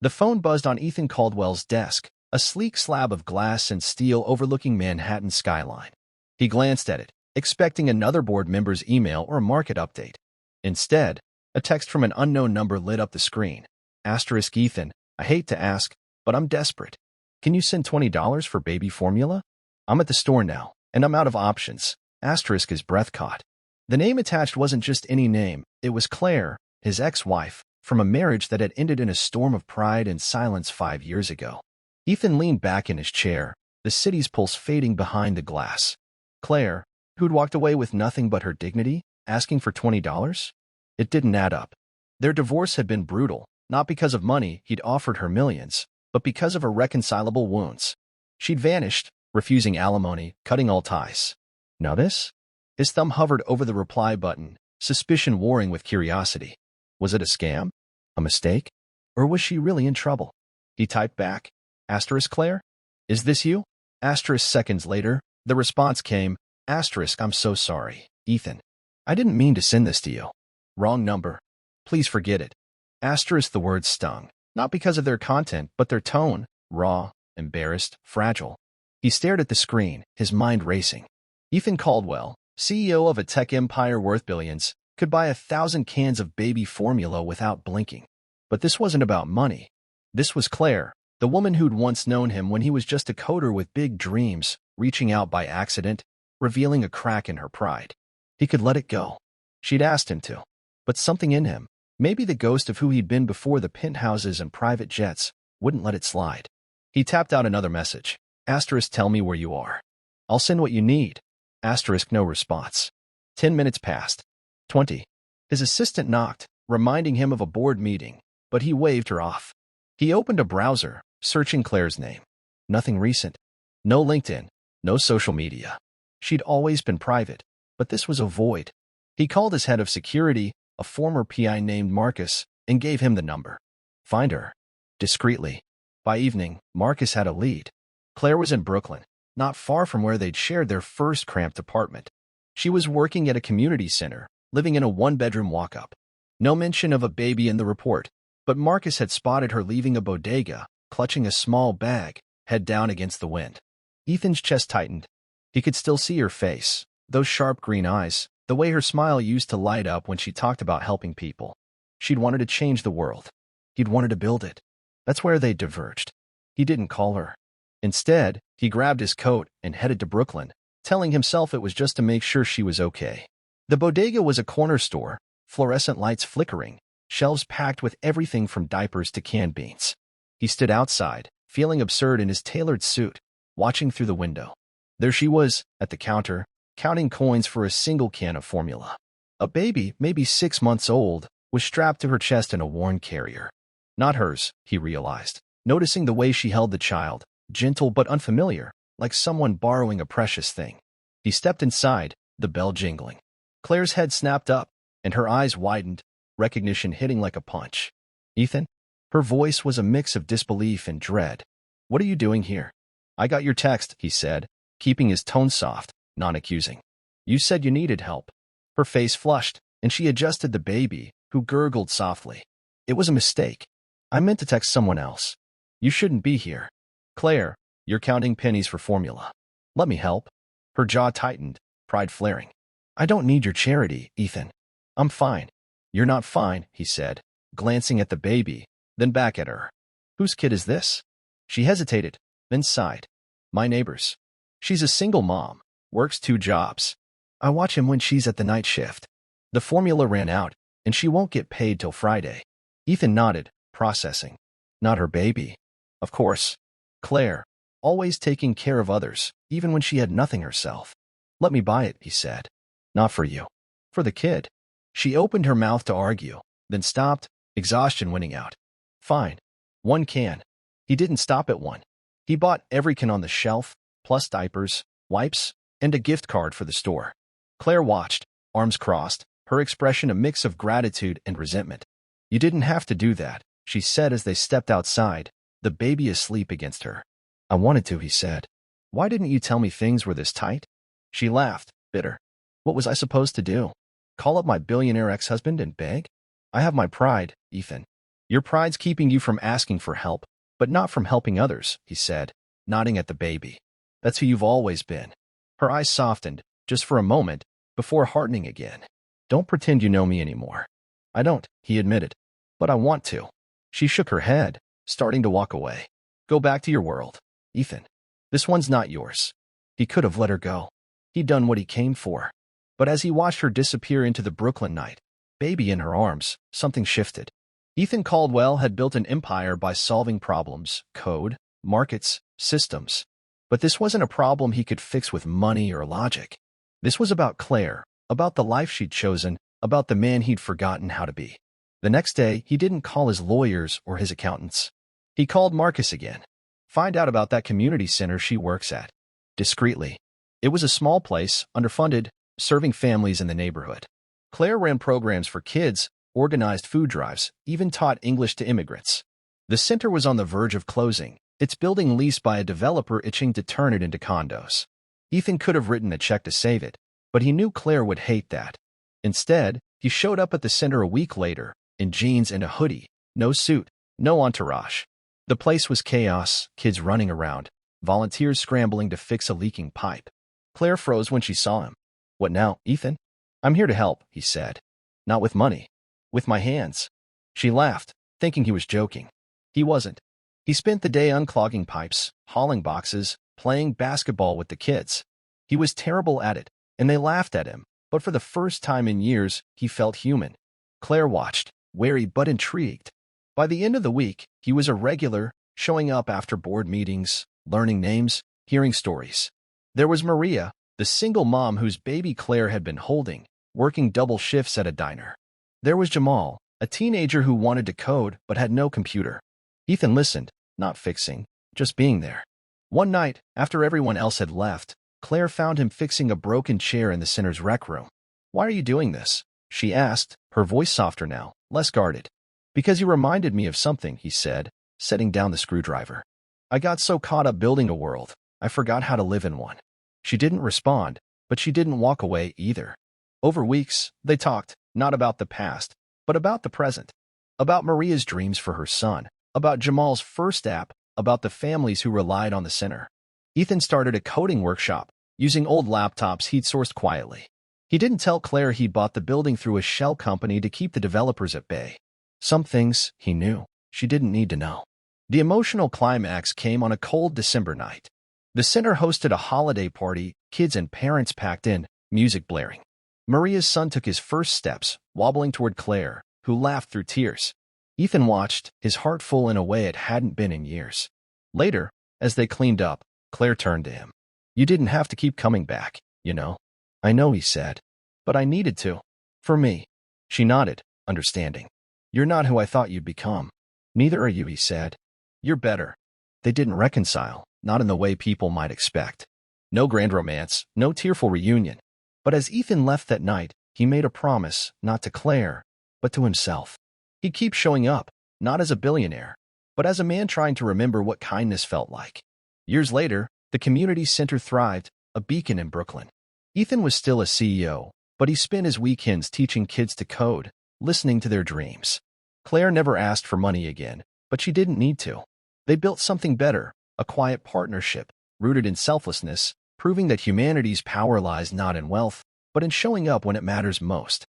The phone buzzed on Ethan Caldwell's desk, a sleek slab of glass and steel overlooking Manhattan's skyline. He glanced at it, expecting another board member's email or a market update. Instead, a text from an unknown number lit up the screen. Asterisk Ethan, I hate to ask, but I'm desperate. Can you send $20 for baby formula? I'm at the store now, and I'm out of options. Asterisk his breath caught. The name attached wasn't just any name. It was Claire, his ex-wife, from a marriage that had ended in a storm of pride and silence 5 years ago. Ethan leaned back in his chair, the city's pulse fading behind the glass. Claire, who'd walked away with nothing but her dignity, asking for $20? It didn't add up. Their divorce had been brutal, not because of money he'd offered her millions, but because of irreconcilable wounds. She'd vanished, refusing alimony, cutting all ties. Now this? His thumb hovered over the reply button, suspicion warring with curiosity. Was it a scam? A mistake? Or was she really in trouble? He typed back, Asterisk Claire? Is this you? Asterisk seconds later, the response came, Asterisk I'm so sorry, Ethan. I didn't mean to send this to you. Wrong number. Please forget it. Asterisk the words stung, not because of their content, but their tone, raw, embarrassed, fragile. He stared at the screen, his mind racing. Ethan Caldwell, CEO of a tech empire worth billions, could buy 1,000 cans of baby formula without blinking. But this wasn't about money. This was Claire, the woman who'd once known him when he was just a coder with big dreams, reaching out by accident, revealing a crack in her pride. He could let it go. She'd asked him to. But something in him, maybe the ghost of who he'd been before the penthouses and private jets, wouldn't let it slide. He tapped out another message. Asterisk tell me where you are. I'll send what you need. Asterisk no response. 10 minutes passed. 20. His assistant knocked, reminding him of a board meeting, but he waved her off. He opened a browser, searching Claire's name. Nothing recent. No LinkedIn. No social media. She'd always been private, but this was a void. He called his head of security, a former PI named Marcus, and gave him the number. Find her. Discreetly. By evening, Marcus had a lead. Claire was in Brooklyn, not far from where they'd shared their first cramped apartment. She was working at a community center, living in a one-bedroom walk-up. No mention of a baby in the report, but Marcus had spotted her leaving a bodega, clutching a small bag, head down against the wind. Ethan's chest tightened. He could still see her face, those sharp green eyes, the way her smile used to light up when she talked about helping people. She'd wanted to change the world. He'd wanted to build it. That's where they diverged. He didn't call her. Instead, he grabbed his coat and headed to Brooklyn, telling himself it was just to make sure she was okay. The bodega was a corner store, fluorescent lights flickering, shelves packed with everything from diapers to canned beans. He stood outside, feeling absurd in his tailored suit, watching through the window. There she was, at the counter, counting coins for a single can of formula. A baby, maybe 6 months old, was strapped to her chest in a worn carrier. Not hers, he realized, noticing the way she held the child, gentle but unfamiliar, like someone borrowing a precious thing. He stepped inside, the bell jingling. Claire's head snapped up, and her eyes widened, recognition hitting like a punch. Ethan? Her voice was a mix of disbelief and dread. What are you doing here? I got your text, he said, keeping his tone soft, non-accusing. You said you needed help. Her face flushed, and she adjusted the baby, who gurgled softly. It was a mistake. I meant to text someone else. You shouldn't be here. Claire, you're counting pennies for formula. Let me help. Her jaw tightened, pride flaring. I don't need your charity, Ethan. I'm fine. You're not fine, he said, glancing at the baby, then back at her. Whose kid is this? She hesitated, then sighed. My neighbor's. She's a single mom, works 2 jobs. I watch him when she's at the night shift. The formula ran out, and she won't get paid till Friday. Ethan nodded, processing. Not her baby. Of course. Claire, always taking care of others, even when she had nothing herself. Let me buy it, he said. Not for you. For the kid. She opened her mouth to argue, then stopped, exhaustion winning out. Fine. 1 can. He didn't stop at 1. He bought every can on the shelf, plus diapers, wipes, and a gift card for the store. Claire watched, arms crossed, her expression a mix of gratitude and resentment. You didn't have to do that, she said as they stepped outside, the baby asleep against her. I wanted to, he said. Why didn't you tell me things were this tight? She laughed, bitter. What was I supposed to do? Call up my billionaire ex-husband and beg? I have my pride, Ethan. Your pride's keeping you from asking for help, but not from helping others, he said, nodding at the baby. That's who you've always been. Her eyes softened, just for a moment, before hardening again. Don't pretend you know me anymore. I don't, he admitted. But I want to. She shook her head, starting to walk away. Go back to your world, Ethan. This one's not yours. He could have let her go. He'd done what he came for. But as he watched her disappear into the Brooklyn night, baby in her arms, something shifted. Ethan Caldwell had built an empire by solving problems, code, markets, systems. But this wasn't a problem he could fix with money or logic. This was about Claire, about the life she'd chosen, about the man he'd forgotten how to be. The next day, he didn't call his lawyers or his accountants. He called Marcus again. Find out about that community center she works at. Discreetly. It was a small place, underfunded, serving families in the neighborhood. Claire ran programs for kids, organized food drives, even taught English to immigrants. The center was on the verge of closing, its building leased by a developer itching to turn it into condos. Ethan could have written a check to save it, but he knew Claire would hate that. Instead, he showed up at the center a week later, in jeans and a hoodie, no suit, no entourage. The place was chaos, kids running around, volunteers scrambling to fix a leaking pipe. Claire froze when she saw him. What now, Ethan? I'm here to help, he said. Not with money. With my hands. She laughed, thinking he was joking. He wasn't. He spent the day unclogging pipes, hauling boxes, playing basketball with the kids. He was terrible at it, and they laughed at him, but for the first time in years, he felt human. Claire watched, wary but intrigued. By the end of the week, he was a regular, showing up after board meetings, learning names, hearing stories. There was Maria, the single mom whose baby Claire had been holding, working double shifts at a diner. There was Jamal, a teenager who wanted to code but had no computer. Ethan listened, not fixing, just being there. One night, after everyone else had left, Claire found him fixing a broken chair in the center's rec room. Why are you doing this? She asked, her voice softer now, less guarded. Because you reminded me of something, he said, setting down the screwdriver. I got so caught up building a world, I forgot how to live in one. She didn't respond, but she didn't walk away either. Over weeks, they talked, not about the past, but about the present. About Maria's dreams for her son, about Jamal's first app, about the families who relied on the center. Ethan started a coding workshop, using old laptops he'd sourced quietly. He didn't tell Claire he'd bought the building through a shell company to keep the developers at bay. Some things, he knew, she didn't need to know. The emotional climax came on a cold December night. The center hosted a holiday party, kids and parents packed in, music blaring. Maria's son took his first steps, wobbling toward Claire, who laughed through tears. Ethan watched, his heart full in a way it hadn't been in years. Later, as they cleaned up, Claire turned to him. You didn't have to keep coming back, you know. I know, he said. But I needed to. For me. She nodded, understanding. You're not who I thought you'd become. Neither are you, he said. You're better. They didn't reconcile, not in the way people might expect. No grand romance, no tearful reunion. But as Ethan left that night, he made a promise, not to Claire, but to himself. He'd keep showing up, not as a billionaire, but as a man trying to remember what kindness felt like. Years later, the community center thrived, a beacon in Brooklyn. Ethan was still a CEO, but he spent his weekends teaching kids to code, listening to their dreams. Claire never asked for money again, but she didn't need to. They built something better, a quiet partnership, rooted in selflessness, proving that humanity's power lies not in wealth, but in showing up when it matters most.